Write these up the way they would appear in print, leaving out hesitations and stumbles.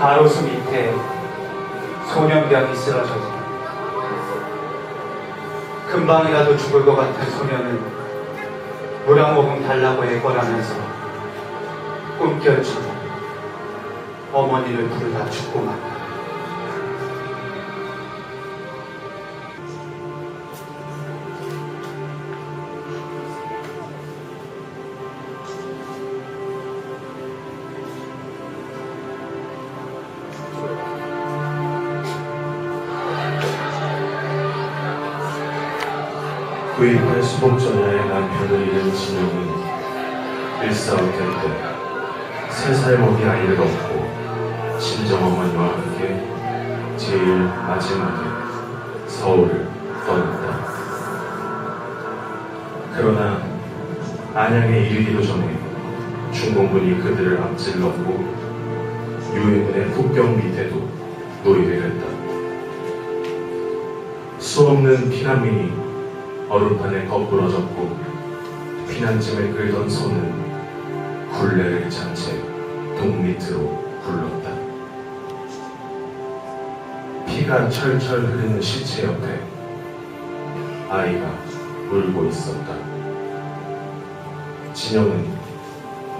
가로수 밑에 소년병이 쓰러져서 금방이라도 죽을 것 같은 소년은 물 한 모금 달라고 애걸하면서 꿈결처럼 어머니를 부르다 죽고 말다. 구입한 수복전야의 남편을 잃은 진영은 일사후퇴 때 3살 먹이 아이를 얻고 친정어머니와 함께 제일 마지막에 서울을 떠났다. 그러나 안양에 이르기도 전에 중공군이 그들을 앞질렀고 유해군의 국경 밑에도 노리를 했다. 수없는 피난민이 얼음판에 거꾸러졌고 피난짐을 끌던 손은 굴레를 찬 채 동 밑으로 굴렀다. 피가 철철 흐르는 시체 옆에 아이가 울고 있었다. 진영은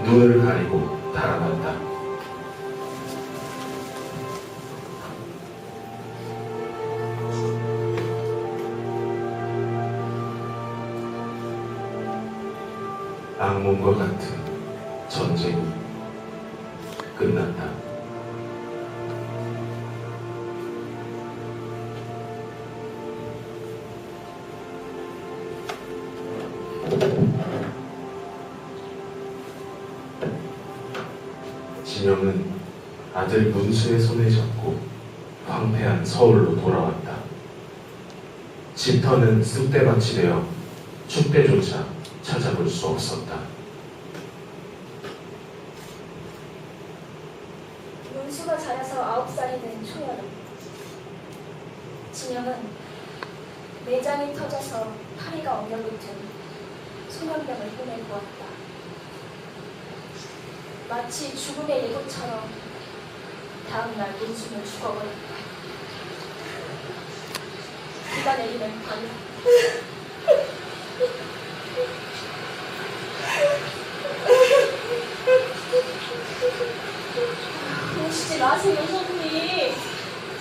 눈을 가리고 달아났다. 악몽과 같은 전쟁이 끝났다. 진영은 아들 문수의 손을 잡고 황폐한 서울로 돌아왔다. 집터는 쑥대밭이 되어 축대조차 찾아볼 수 없었다. 문수가 자라서 9살이 된 초여름, 진영은 내장이 터져서 파리가 엉겨붙은 소년병을 꿈에 보았다. 마치 죽음의 예고처럼 다음날 문수는 죽어버렸다. 비가 내리는 밤, 우시지 마세요, 선생님.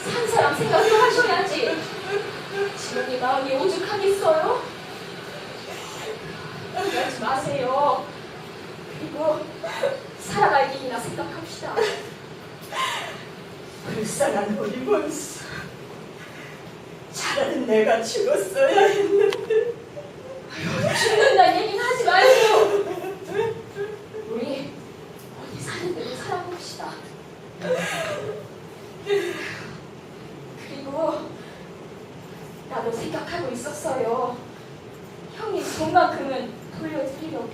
산 사람 생각도 하셔야지. 진영이 마음이 오죽하겠어요? 그러지 마세요. 그리고 살아갈 길이나 생각합시다. 불쌍한 우리 문수. 차라리 내가 죽었어야 했는데. 죽는다는 얘기는 하지 말고 우리 어디 사는 대로 살아봅시다. 그리고 나도 생각하고 있었어요. 형님 돈만큼은 돌려드리려고.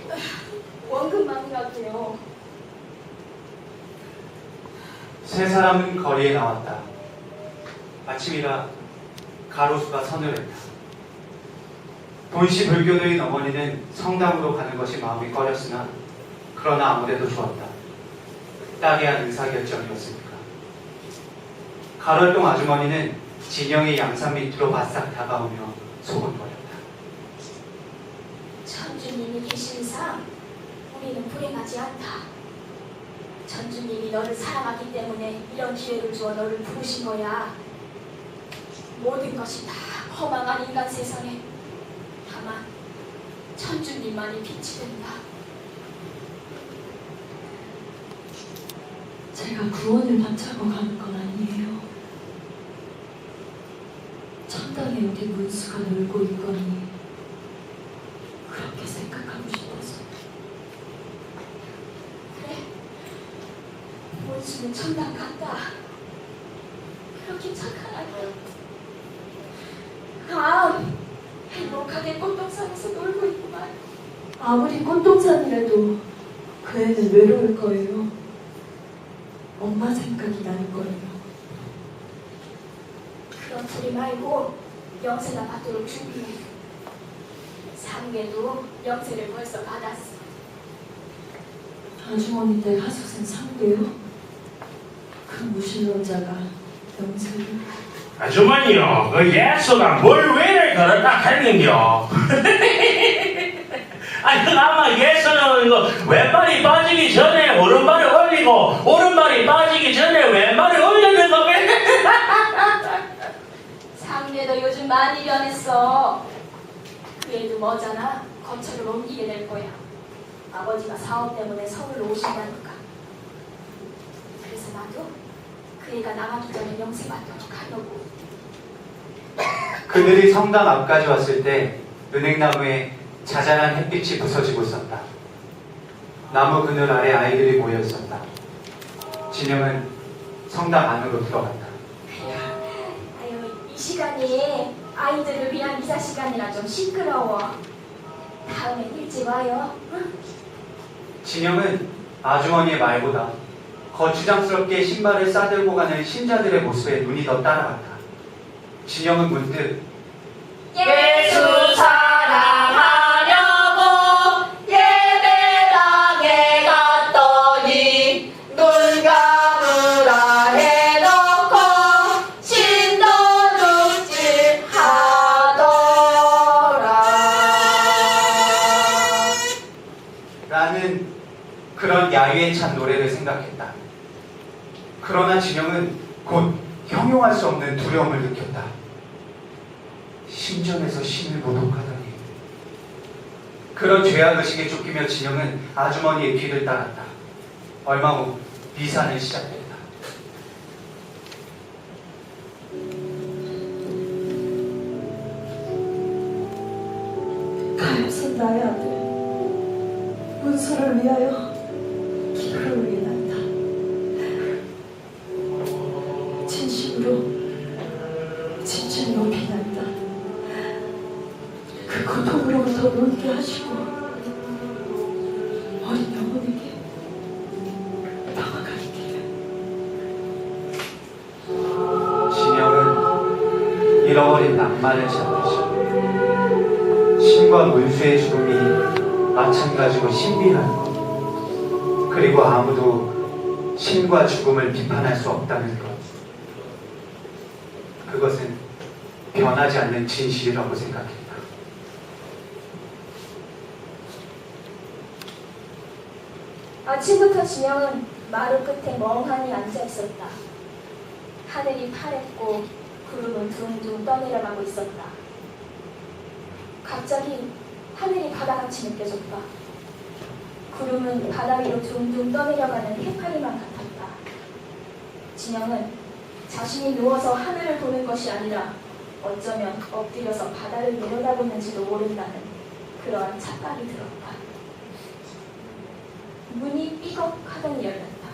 원금만이라도요. 세 사람은 거리에 나왔다. 아침이라 가로수가 선을 했다. 본시 불교도인 어머니는 성당으로 가는 것이 마음이 꺼렸으나 그러나 아무래도 좋았다. 딸이 한 의사결정이었으니까. 가rol동 아주머니는 진영의 양산 밑으로 바싹 다가오며 소곤거렸다. 천주님이 계신 이상 우리는 불행하지 않다. 천주님이 너를 사랑하기 때문에 이런 기회를 주어 너를 부르신 거야. 모든 것이 다 허망한 인간 세상에 다만 천주님만이 빛이 된다. 제가 구원을 받자고 가는 건 아니에요. 천당에 우리 문수가 놀고 있거니 그렇게 생각하고 싶어서. 그래, 문수는 천당 갔다. 그렇게 착한 아이야. 행복하게 꽃동산에서 놀고 있구만. 아무리 꽃동산이라도 그 애는 외로울 거예요. 엄마 생각이 나는 거예요. 그런 소리 말고 영세나 받도록 준비해. 상계도 영세를 벌써 받았어. 아주머니 댁 하소생 상대요? 그 무신론자가 영생을 아주머니요, 그 예수가 뭘 왜를 그렇다 하는겨? 아니, 그 아마 예수는 이거 왼발이 빠지기 전에 오른발을 올리고, 오른발이 빠지기 전에 왼발을 올리는 거ပဲ. 상대도 요즘 많이 변했어. 그래도 뭐잖아. 거처를 옮기게 될 거야. 아버지가 사업 때문에 서울로 오신다니까. 그래서 나도 그 애가 나가기 전에 영생 받도록 하려고. 그들이 성당 앞까지 왔을 때 은행나무에 자잘한 햇빛이 부서지고 있었다. 나무 그늘 아래 아이들이 모여 있었다. 진영은 성당 안으로 들어갔다. 아유, 이 시간이 아이들을 위한 미사 시간이라 좀 시끄러워. 다음에 일찍 와요. 응? 진영은 아주머니의 말보다 거추장스럽게 신발을 싸들고 가는 신자들의 모습에 눈이 더 따라갔다. 진영은 문득 예수 사랑하려고 예배당에 갔더니 눈 감으라 해놓고 신도 죽지 하더라 라는 그런 야유에 찬 노래를 생각했다. 그러나 진영은 곧 형용할 수 없는 두려움을 느꼈다. 신전에서 신을 모독하다니. 그런 죄악의식에 쫓기며 진영은 아주머니의 뒤를 따랐다. 얼마 후 미사는 시작됐다. 가엾은 나의 아들 문서를 위하여 기도를 올리나이다. 진심으로 진심이 높이나이다. 그 고통으로부터 놀게 하시고 어린 영혼에게 평화가 있기를. 진영은 잃어버린 낭만을 찾으시고 신과 문수의 죽음이 마찬가지로 신비한 것, 그리고 아무도 신과 죽음을 비판할 수 없다는 것, 그것은 변하지 않는 진실이라고 생각했다. 아침부터 진영은 마루 끝에 멍하니 앉아 있었다. 하늘이 파랬고 구름은 둥둥 떠내려가고 있었다. 갑자기 하늘이 바다같이 느껴졌다. 구름은 바다 위로 둥둥 떠내려가는 해파리만 같았다. 진영은 자신이 누워서 하늘을 보는 것이 아니라 어쩌면 엎드려서 바다를 내려다보는지도 모른다는 그러한 착각이 들었다. 문이 삐걱하더니 열렸다.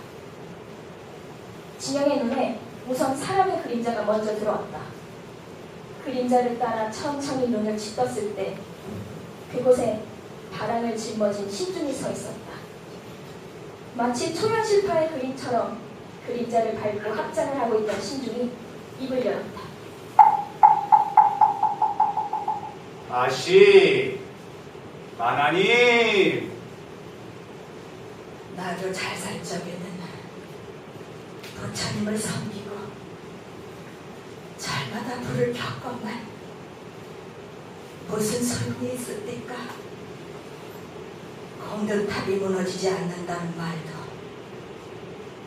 진영의 눈에 우선 사람의 그림자가 먼저 들어왔다. 그림자를 따라 천천히 눈을 찢었을 때 그곳에 바람을 짊어진 신중이 서 있었다. 마치 초면실파의 그림처럼 그림자를 밟고 합장을 하고 있던 신중이 입을 열었다. 아씨, 마나님. 나도 잘 살 적에는 부처님을 섬기고 절마다 불을 켰건만 무슨 소용이 있을까? 공든탑이 무너지지 않는다는 말도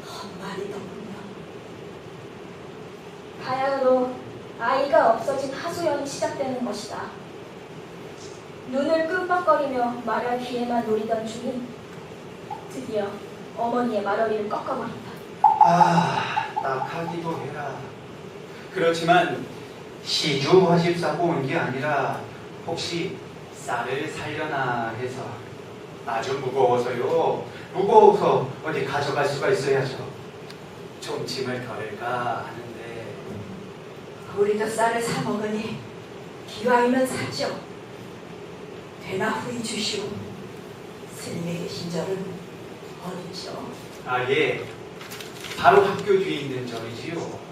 헛말이더군요. 바야흐로 아이가 없어진 하소연이 시작되는 것이다. 눈을 끔뻑거리며 말할 기회만 노리던 중이 드디어 어머니의 말어리를 꺾어버린다. 아, 딱하기도 해라. 그렇지만 시주 화십사고 온 게 아니라 혹시 쌀을 살려나 해서 아주 무거워서요. 무거워서 어디 가져갈 수가 있어야죠. 좀 짐을 덜을까 하는데. 우리도 쌀을 사 먹으니 기왕이면 사죠. 되나 후이 주시오. 스님의 계신 절은 어디죠? 아, 예. 바로 학교 뒤에 있는 절이지요.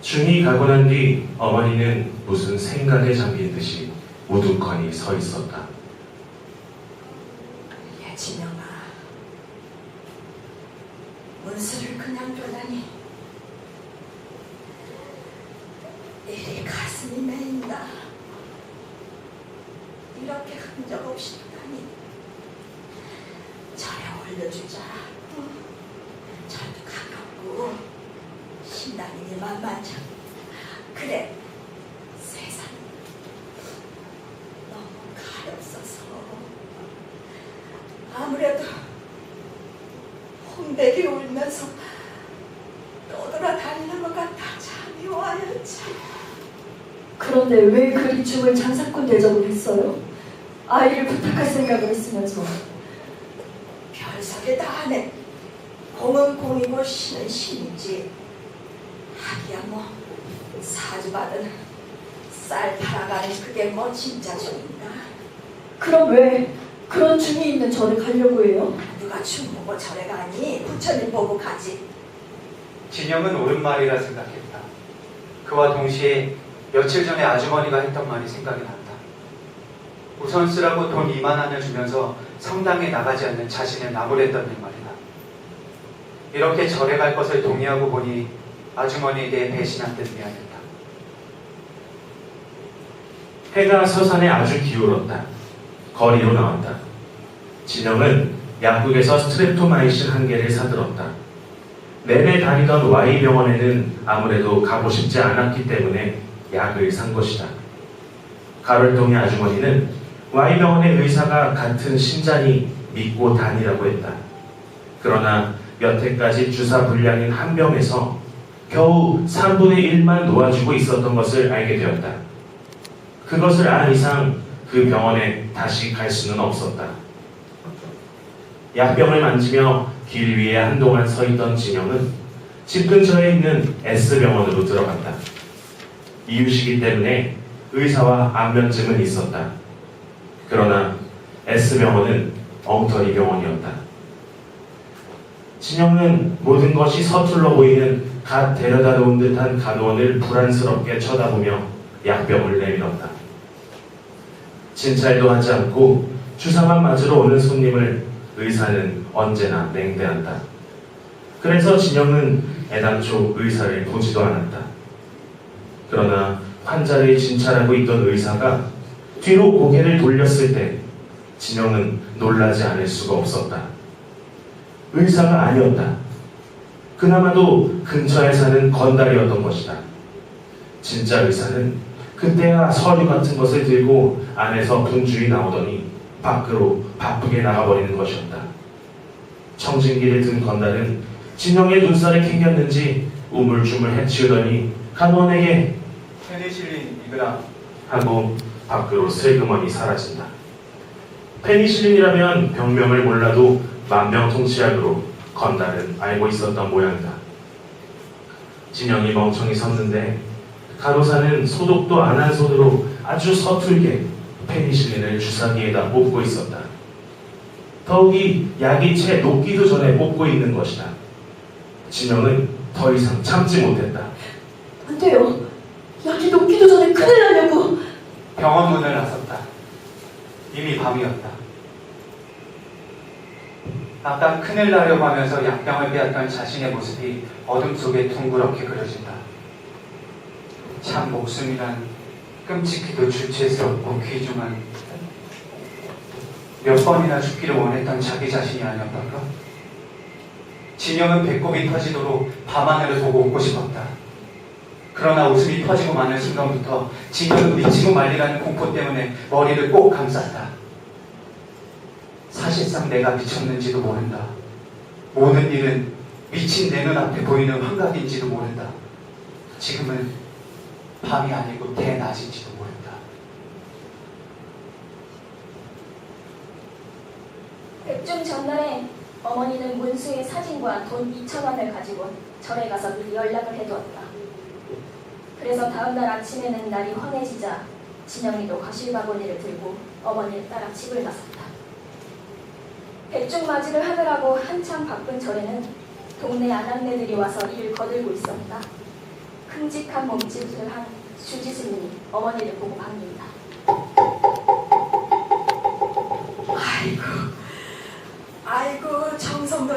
중이 가고 난 뒤 어머니는 무슨 생각에 잠긴 듯이 우두커니 서 있었다. 예진영아, 문수를 그냥 둬다니 이리 가슴이 메인다. 이렇게 흔적 없이 두다니. 절에 올려주자. 절도 가깝고 신당이니 만만치 않고. 그래, 세상 너무 가엾어서 아무래도 홍백이 울면서 떠돌아다니는 것 같아. 잠이 와요, 참. 그런데 왜 그리 죽을 장사꾼 대접을 했어요? 아이를 부탁할 생각을 했으면서. 별석에 다 하네. 공은 공이고 신은 신이지. 하기야 뭐 사주받은 쌀 팔아가는 그게 뭐 진짜 중인가? 그럼 왜 그런 중이 있는 절에 가려고 해요? 누가 춤 보고 절에 가니? 부처님 보고 가지. 진영은 옳은 말이라 생각했다. 그와 동시에 며칠 전에 아주머니가 했던 말이 생각이 났다. 우선 쓰라고 돈 2만 원을 주면서 성당에 나가지 않는 자신을 나무랬다는 말이다. 이렇게 절에 갈 것을 동의하고 보니 아주머니에게 배신한 듯 미안했다. 해가 서산에 아주 기울었다. 거리로 나왔다. 진영은 약국에서 스트랩토마이신 한 개를 사들었다. 내내 다니던 Y병원에는 아무래도 가고 싶지 않았기 때문에 약을 산 것이다. 가롤동의 아주머니는 Y병원의 의사가 같은 신자니 믿고 다니라고 했다. 그러나 여태까지 주사 분량인 한 병에서 겨우 3분의 1만 놓아주고 있었던 것을 알게 되었다. 그것을 알 이상 그 병원에 다시 갈 수는 없었다. 약병을 만지며 길 위에 한동안 서 있던 진영은 집 근처에 있는 S병원으로 들어갔다. 이웃이기 때문에 의사와 안면증은 있었다. 그러나 S병원은 엉터리 병원이었다. 진영은 모든 것이 서툴러 보이는 갓 데려다 놓은 듯한 간호원을 불안스럽게 쳐다보며 약병을 내밀었다. 진찰도 하지 않고 주사만 맞으러 오는 손님을 의사는 언제나 냉대한다. 그래서 진영은 애당초 의사를 보지도 않았다. 그러나 환자를 진찰하고 있던 의사가 뒤로 고개를 돌렸을 때 진영은 놀라지 않을 수가 없었다. 의사가 아니었다. 그나마도 근처에 사는 건달이었던 것이다. 진짜 의사는 그때야 서류 같은 것을 들고 안에서 분주히 나오더니 밖으로 바쁘게 나가버리는 것이었다. 청진기를 든 건달은 진영의 눈살에 캥겼는지 우물쭈물 해치우더니 간호원에게 페니실린이구나 하고 밖으로 슬그머니 사라진다. 페니실린이라면 병명을 몰라도 만병통치약으로 건달은 알고 있었던 모양이다. 진영이 멍청이 섰는데 간호사는 소독도 안 한 손으로 아주 서툴게 페니실린을 주사기에다 뽑고 있었다. 더욱이 약이 채 녹기도 전에 뽑고 있는 것이다. 진영은 더 이상 참지 못했다. 안 돼요. 약이 녹기도 전에 큰일 나려고. 병원 문을 나섰다. 이미 밤이었다. 아까 큰일 나려고 하면서 약병을 빼앗던 자신의 모습이 어둠 속에 둥그렇게 그려진다. 참 목숨이란 끔찍히도 주체스럽고 귀중한 몇 번이나 죽기를 원했던 자기 자신이 아니었던가? 진영은 배꼽이 터지도록 밤하늘을 보고 웃고 싶었다. 그러나 웃음이 터지고 마는 순간부터 진영은 미치고 말리라는 공포 때문에 머리를 꼭 감쌌다. 사실상 내가 미쳤는지도 모른다. 모든 일은 미친 내 눈앞에 보이는 환각인지도 모른다. 지금은 밤이 아니고 대낮인지도 모른다. 백중 전날에 어머니는 문수의 사진과 돈 2,000원을 가지고 절에 가서 미리 연락을 해두었다. 그래서 다음날 아침에는 날이 환해지자 진영이도 과실바구니를 들고 어머니를 따라 집을 나섰다. 백중 맞이를 하느라고 한참 바쁜 절에는 동네 아낙네들이 와서 이를 거들고 있었다. 큼직한 몸짓을 한 주지스님이 어머니를 보고 반긴다.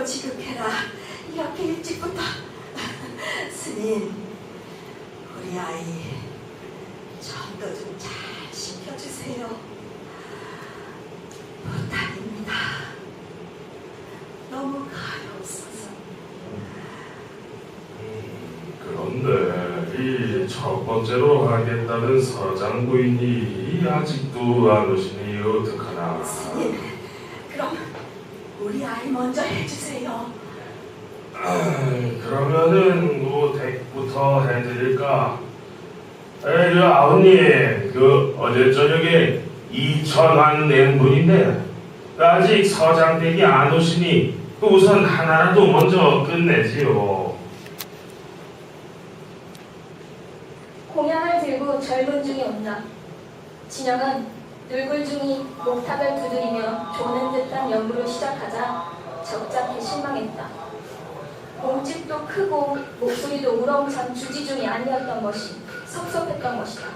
지극해라. 이렇게 일찍부터. 스님, 우리 아이 전도 좀 잘 시켜주세요. 부탁입니다. 너무 가엾어서. 그런데 이 첫 번째로 하겠다는 서장 부인이 아직도 안 오시니 어떡하나. 스님, 그럼 우리 아이 먼저 해주세요. 그러면은 뭐 댁부터 해드릴까? 그 아버님, 그 어제 저녁에 2,000원 낸 분인데 아직 서장 댁이 안 오시니 그 우선 하나라도 먼저 끝내지요. 공양을 들고 젊은 중이 온다. 진영은 늙은 중이 목탁을 두드리며 조는 듯한 연구를 시작하자 적잖게 실망했다. 몸집도 크고 목소리도 우렁찬 주지중이 아니었던 것이 섭섭했던 것이다.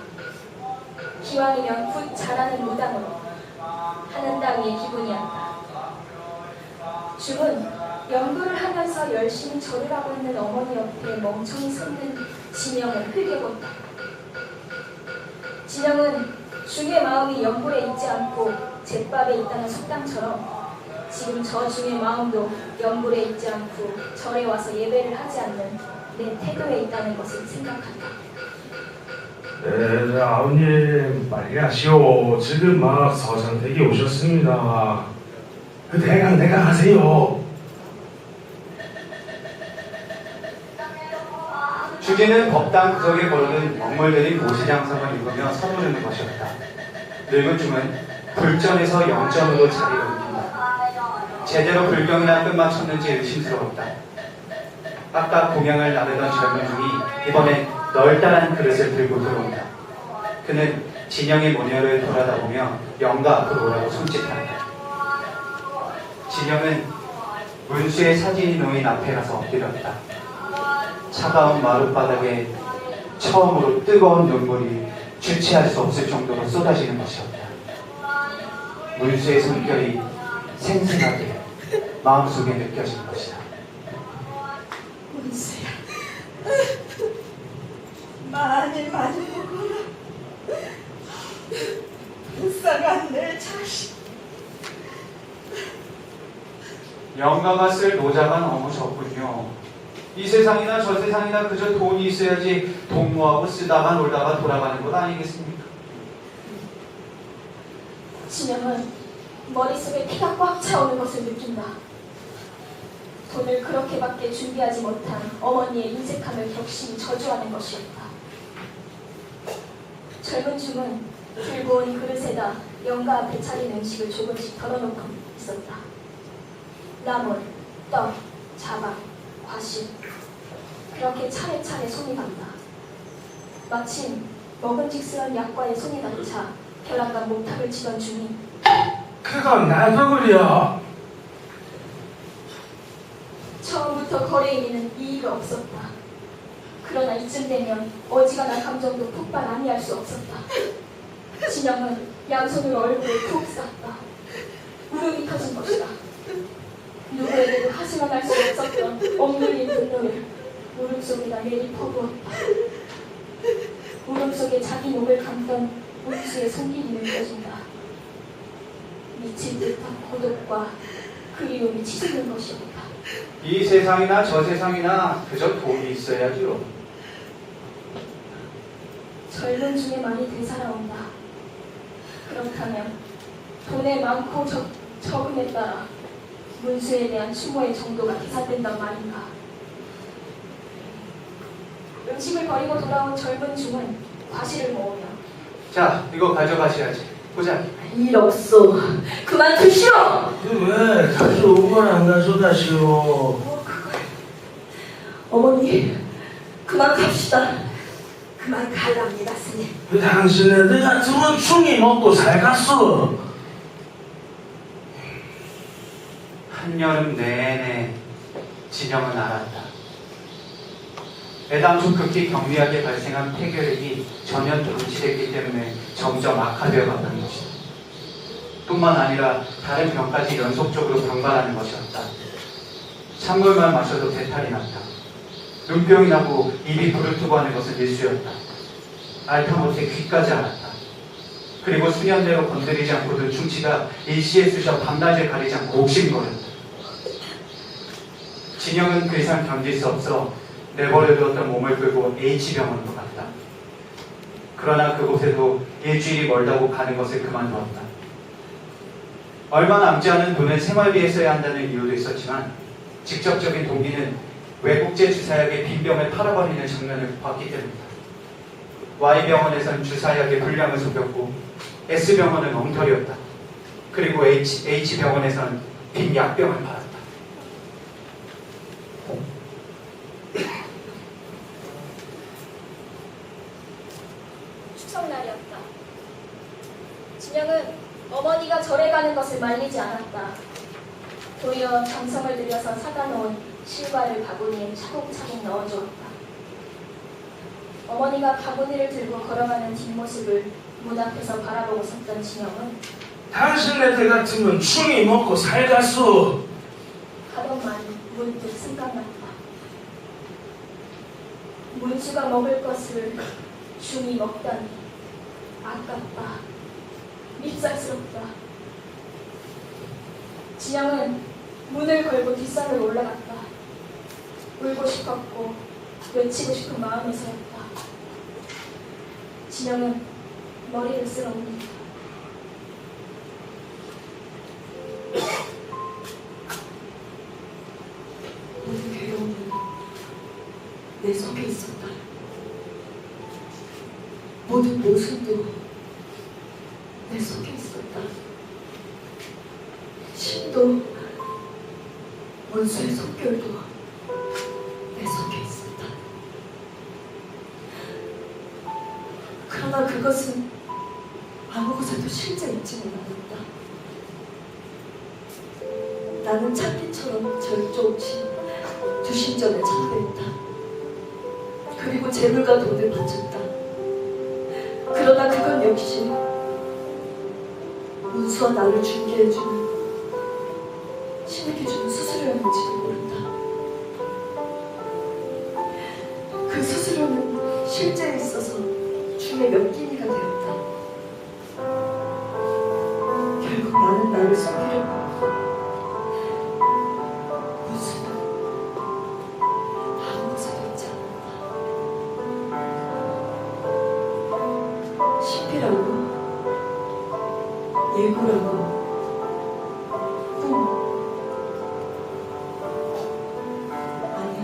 기왕이면 굿 잘하는 무당으로 하는 따위의 기분이었다. 중은 연구를 하면서 열심히 절을 하고 있는 어머니 옆에 멍청이 손든 진영을 흘겨본다. 진영은 중의 마음이 연불에 있지 않고 제밥에 있다는 속담처럼 지금 저 중의 마음도 연불에 있지 않고 절에 와서 예배를 하지 않는 내 태도에 있다는 것을 생각한다. 네, 아버님 빨리 하시오. 지금 막 서장 댁이 오셨습니다. 그 대강 하세요. 주지는 법당 구석에 걸어둔 먹물들이 모시장성을 읽으며 서두르는 것이었다. 늙은 중은 불전에서 영전으로 자리를 옮긴다. 제대로 불경이나 끝마쳤는지 의심스러웠다. 아까 공양을 나르던 젊은 중이 이번엔 널따란 그릇을 들고 들어온다. 그는 진영의 모녀를 돌아다보며 영가 앞으로 오라고 손짓한다. 진영은 문수의 사진이 놓인 앞에 가서 엎드렸다. 차가운 마룻바닥에 처음으로 뜨거운 눈물이 주체할 수 없을 정도로 쏟아지는 것이었다. 문수의 숨결이 생생하게 마음속에 느껴진 것이다. 문수야, 많이 먹어라. 불쌍한 내 자식. 영가가 쓸 노자가 너무 적군요. 이 세상이나 저 세상이나 그저 돈이 있어야지 동무하고 쓰다가 놀다가 돌아가는 것 아니겠습니까? 진영은 머릿속에 피가 꽉 차오는 것을 느낀다. 돈을 그렇게밖에 준비하지 못한 어머니의 인색함을 격심히 저주하는 것이었다. 젊은 중은 들고 온 그릇에다 영가 앞에 차린 음식을 조금씩 덜어놓고 있었다. 나물, 떡, 자박, 과실, 그렇게 차례차례 손이 간다. 마침 먹음직스런 약과에 손이 닿자 벼랑간 목탁을 치던 중이 그건 나도 그려. 처음부터 거래인에는 이의가 없었다. 그러나 이쯤 되면 어지간한 감정도 폭발 아니할 수 없었다. 진영은 양손으로 얼굴을 푹 쌌다. 울음이 터진 것이다. 누구에게도 하지만 할 수 없었던 억눌린 분노를 울음 속에다 내리 퍼부었다. 울음 속에 자기 목을 감던 문수의 손길이 느껴진다. 미칠 듯한 고독과 그리움이 치솟는 것이었다. 이 세상이나 저 세상이나 그저 돈이 있어야지요. 젊은 중에 많이 되살아온다. 그렇다면 돈의 많고 적음에 따라 문수에 대한 추모의 정도가 계산된단 말인가. 음식을 버리고 돌아온 젊은 중은 과실을 모으며 자, 이거 가져가셔야지. 보자. 일 없어. 그만 두시오. 왜 가져온 걸 안 가져가시오? 어머니, 그만 갑시다. 그만 갈랍니다, 스님. 당신네들 같으면 충이 먹고 살겠어. 한여름 내내 진영은 알았다. 애당초 극히 경미하게 발생한 폐결핵이 전혀 방치됐기 때문에 점점 악화되어 갔다는 것이다. 뿐만 아니라 다른 병까지 연속적으로 방발하는 것이었다. 찬물만 마셔도 배탈이 났다. 눈병이 나고 입이 부르트고 하는 것은 일수였다. 알다 못해 귀까지 앓았다. 그리고 수년내로 건드리지 않고도 충치가 일시에 쑤셔 밤낮을 가리지 않고 옥신거렸다. 진영은 그 이상 견딜 수 없어 내버려두었던 몸을 끌고 H병원으로 갔다. 그러나 그곳에도 일주일이 멀다고 가는 것을 그만두었다. 얼마 남지 않은 돈을 생활비에 써야 한다는 이유도 있었지만 직접적인 동기는 외국제 주사약의 빈병을 팔아버리는 장면을 봤기 때문이다. Y병원에선 주사약의 분량을 속였고 S병원은 엉터리였다. 그리고 H병원에선 빈 약병을 팔았다. 추석날이었다. 진영은 어머니가 절에 가는 것을 말리지 않았다. 도리어 정성을 들여서 사다 놓은 실과를 바구니에 차곡차곡 넣어주었다. 어머니가 바구니를 들고 걸어가는 뒷모습을 문 앞에서 바라보고 섰던 진영은 당신네 때 같으면 충이 먹고 살갔소. 하던 말이 문득 생각났다. 문수가 먹을 것을 중이 먹다니 아깝다. 밉살스럽다. 진영은 문을 걸고 뒷산으로 올라갔다. 울고 싶었고 외치고 싶은 마음에서였다. 진영은 머리를 쓸어 올린다. 모든 괴로움은 내 속에 있었다. 모든 모순도 내 속에 있었다. 신도 원수의 속결도 내 속에 있었다. 그러나 그것은 아무 곳에도 실제 있지는 않았다. 나는 참기처럼 절조없이 두신전에 참배했다. 그리고 재물과 돈을 바쳤다. 그러나 그건 역시 문수와 나를 중개해주는 신에게 주는 수수료였는지도 모른다. 그 수수료는 실제에 있어서 중에 몇 끼니가 되었다. 결국 나는 나를 속이려고 문수는 아무 곳에도 있지 않았다. 신비라고 예고라고 아니야.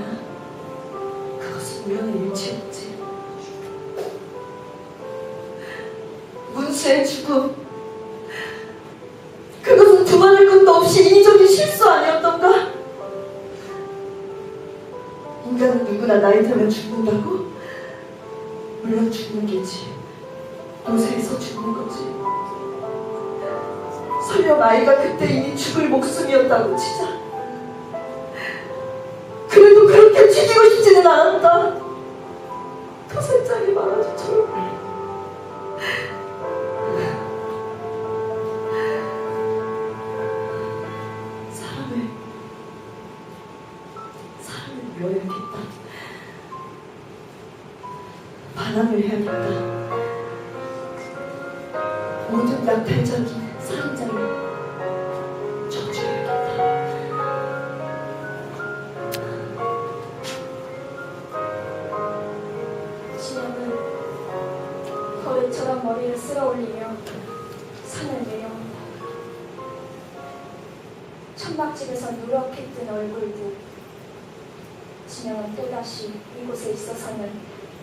그것은 우연의 일치였지. 문수의 죽음. 그것은 두말할 것도 없이 인위적인 실수 아니었던가? 인간은 누구나 나이 들면 죽는다고? 물론 죽는 게지. 노새에서 죽는 거지. 설령 아이가 그때 이미 죽을 목숨이었다고 치자. 그래도 그렇게 죽이고 싶지는 않았다. 토살장이 말아주처럼. 사람을 묘해야겠다. 반항을 해야겠다. 모든 약탈적인 살인자를 저주해야겠다. 진영은 거위처럼 머리를 쓸어올리며 산을 내려온다. 천막집에서 누렇게 뜬 얼굴도 진영은 또다시 이곳에 있어서는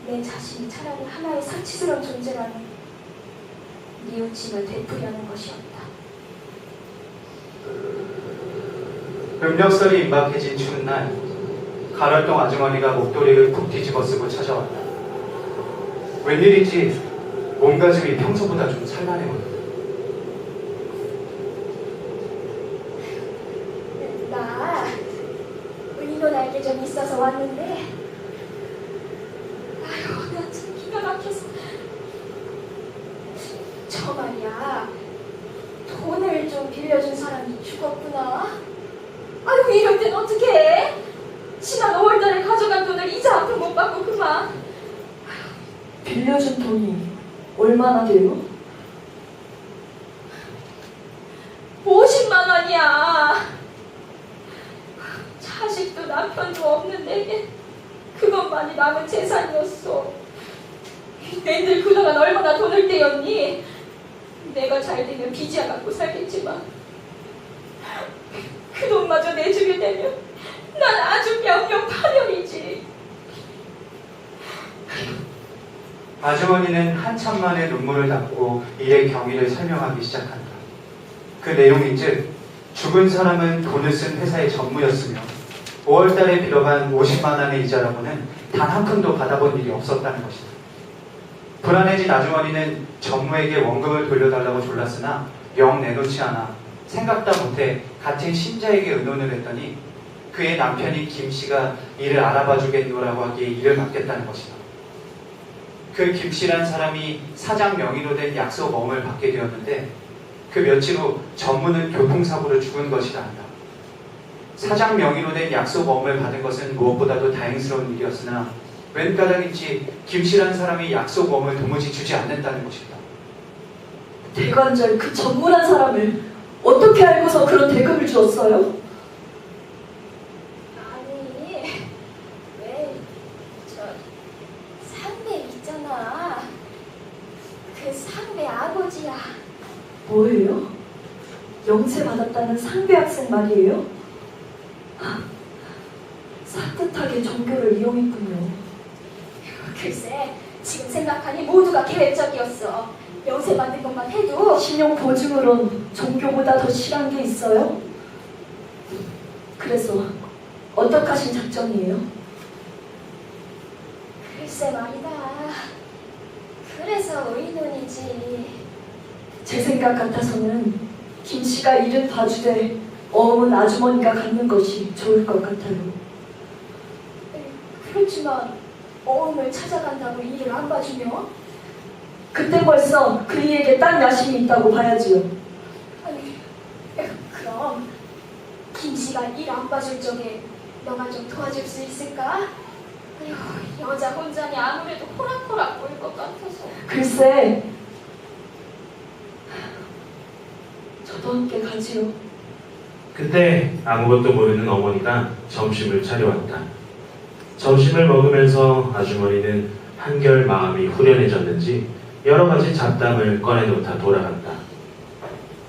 내 자신이 차라리 하나의 사치스러운 존재라는 뉘우침을 되풀이하는 것이었다. 음력설이 임박해진 추운 날, 가랄동 아주머니가 목도리를 푹 뒤집어 쓰고 찾아왔다. 웬일인지 몸가짐이 평소보다 좀 산란해 보였다. 나 의논 알게 좀 있어서 왔는데 아유 나 참 기가 막혀서 저 말이야 돈을 좀 빌려준 사람이 죽었구나. 아유 아이고 이럴 땐 어떡해? 지난 5월달에 가져간 돈을 이자 한 푼 못 받고 그만. 빌려준 돈이 얼마나 돼요? 50만 원이야. 자식도 남편도 없는 내게 그것만이 남은 재산이었어. 애들 그동안 얼마나 돈을 떼었니? 내가 잘 되면 빚이야 갖고 살겠지만 그 돈마저 내주게 되면 난 아주 명명파멸이지. 아주머니는 한참 만에 눈물을 닦고 일의 경위를 설명하기 시작한다. 그 내용인즉 죽은 사람은 돈을 쓴 회사의 전무였으며 5월달에 빌어간 50만 원의 이자라고는 단 한 푼도 받아본 일이 없었다는 것이다. 불안해진 아주머니는 전무에게 원금을 돌려달라고 졸랐으나 영 내놓지 않아 생각다 못해 같은 신자에게 의논을 했더니 그의 남편인 김씨가 이를 알아봐 주겠노라고 하기에 일을 맡겠다는 것이다. 그 김씨란 사람이 사장 명의로 된 약속어음을 받게 되었는데 그 며칠 후 전무는 교통사고로 죽은 것이라 한다. 사장 명의로 된 약속어음을 받은 것은 무엇보다도 다행스러운 일이었으나 웬 까닭인지 김씨란 사람이 약속어음을 도무지 주지 않는다는 것이다. 대관절 그 전문한 사람을 어떻게 알고서 그런 대금을 주었어요? 아니 왜 저 상배 있잖아. 그 상배 아버지야. 뭐예요? 영세 받았다는 상배 학생 말이에요? 산뜻하게 종교를 이용했군요. 글쎄 지금 생각하니 모두가 계획적이었어. 영세 받는 것만 해도 신용 보증으론 종교보다 더 실한 게 있어요? 그래서 어떻게 하신 작전이에요? 글쎄 말이다. 그래서 의논이지. 제 생각 같아서는 김씨가 일은 봐주되 어음은 아주머니가 갖는 것이 좋을 것 같아요. 그렇지만 어음을 찾아간다고 일을 안 봐주면? 그때 벌써 그이에게 딴 야심이 있다고 봐야지요. 아니, 그럼 김씨가 일 안 봐줄 적에 너가 좀 도와줄 수 있을까? 아휴, 여자 혼자니 아무래도 호락호락 보일 것 같아서. 글쎄, 저도 함께 가지요. 그때 아무것도 모르는 어머니가 점심을 차려왔다. 점심을 먹으면서 아주머니는 한결 마음이 후련해졌는지 여러 가지 잡담을 꺼내놓다 돌아간다.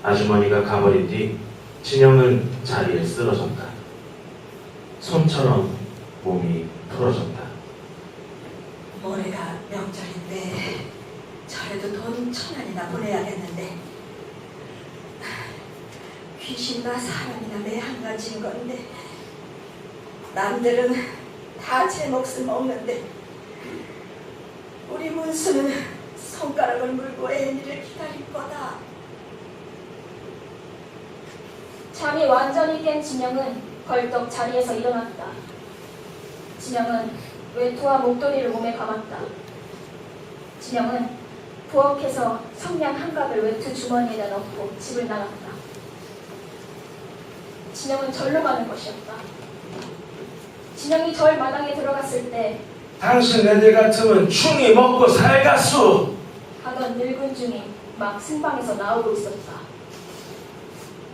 아주머니가 가버린 뒤 진영은 자리에 쓰러졌다. 손처럼 몸이 풀어졌다. 모레가 명절인데 저래도 돈 1,000원이나 보내야겠는데 귀신과 사람이나 매한가지인 건데 남들은 다 제 몫을 먹는데 우리 문수는 손가락을 물고 애니를 기다릴 거다. 잠이 완전히 깬 진영은 벌떡 자리에서 일어났다. 진영은 외투와 목도리를 몸에 감았다. 진영은 부엌에서 성냥 한 갑을 외투 주머니에다 넣고 집을 나갔다. 진영은 절로 가는 것이었다. 진영이 절 마당에 들어갔을 때 당신 애들 같으면 충이 먹고 살갔수. 하던 늙은 중이 막 승방에서 나오고 있었다.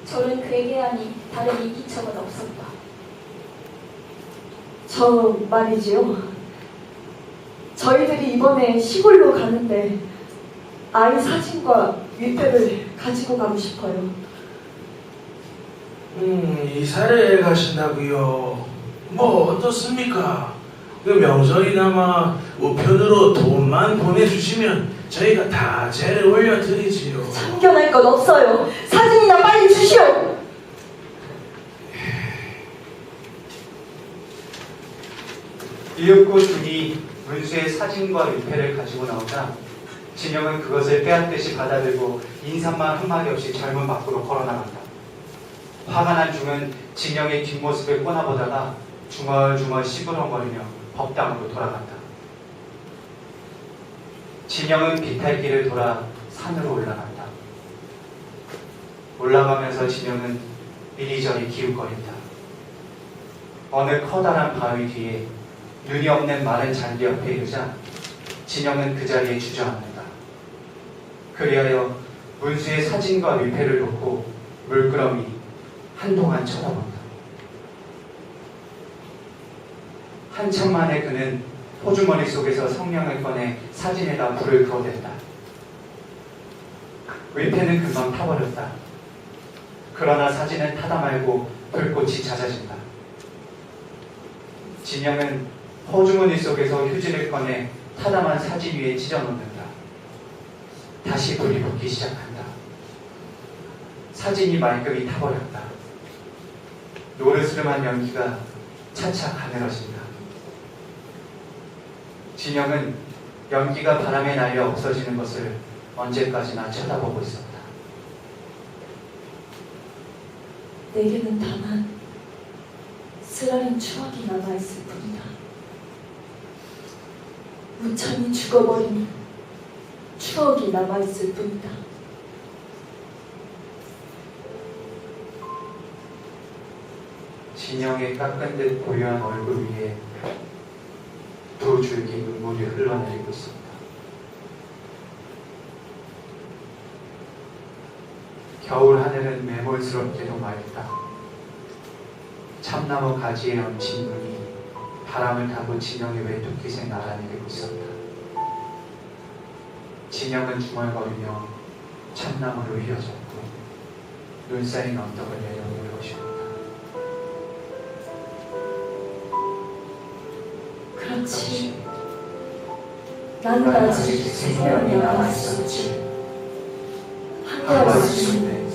절은 그에게 하니 다른 이기척은 없었다. 저 말이지요. 저희들이 이번에 시골로 가는데 아이 사진과 위패를 가지고 가고 싶어요. 이사를 가신다고요? 뭐 어떻습니까? 그 명절이나마 우편으로 돈만 보내주시면 저희가 다 재를 올려드리지요. 참견할 건 없어요. 사진이나 빨리 주시오. 이윽고 준이 문수의 사진과 위패를 가지고 나오자 진영은 그것을 빼앗듯이 받아들고 인사말 한마디 없이 젊은 밖으로 걸어나간다. 화가 난 중은 진영의 뒷모습을 꼬나보다가 중얼중얼 시부렁거리며 법당으로 돌아간다. 진영은 비탈길을 돌아 산으로 올라간다. 올라가면서 진영은 이리저리 기웃거린다. 어느 커다란 바위 뒤에 눈이 없는 마른 잔디 옆에 이르자 진영은 그 자리에 주저앉는다. 그리하여 문수의 사진과 위패를 놓고 물끄러미 한동안 쳐다본다. 한참 만에 그는 호주머니 속에서 성냥을 꺼내 사진에다 불을 그어댄다. 위패는 금방 타버렸다. 그러나 사진은 타다 말고 불꽃이 잦아진다. 진영은 호주머니 속에서 휴지를 꺼내 타다만 사진 위에 찢어놓는다. 다시 불이 붙기 시작한다. 사진이 말끔히 타버렸다. 노르스름한 연기가 차차 가늘어진다. 진영은 연기가 바람에 날려 없어지는 것을 언제까지나 쳐다보고 있었다. 내게는 다만 쓰라린 추억이 남아있을 뿐이다. 무참히 죽어버린 추억이 남아있을 뿐이다. 진영의 깎은 듯 고요한 얼굴 위에 두 줄기 눈물이 흘러내리고 있었다. 겨울 하늘은 매몰스럽게도 맑다. 참나무 가지에 얹힌 눈이 바람을 타고 진영의 외투깃에 날아내리고 있었다. 진영은 중얼거리며 참나무로 휘어졌고 눈 쌓인 언덕을 내려오는 것이었다. 그렇지. 나는 아직 생명이 남아있었지. 한가할 수 있는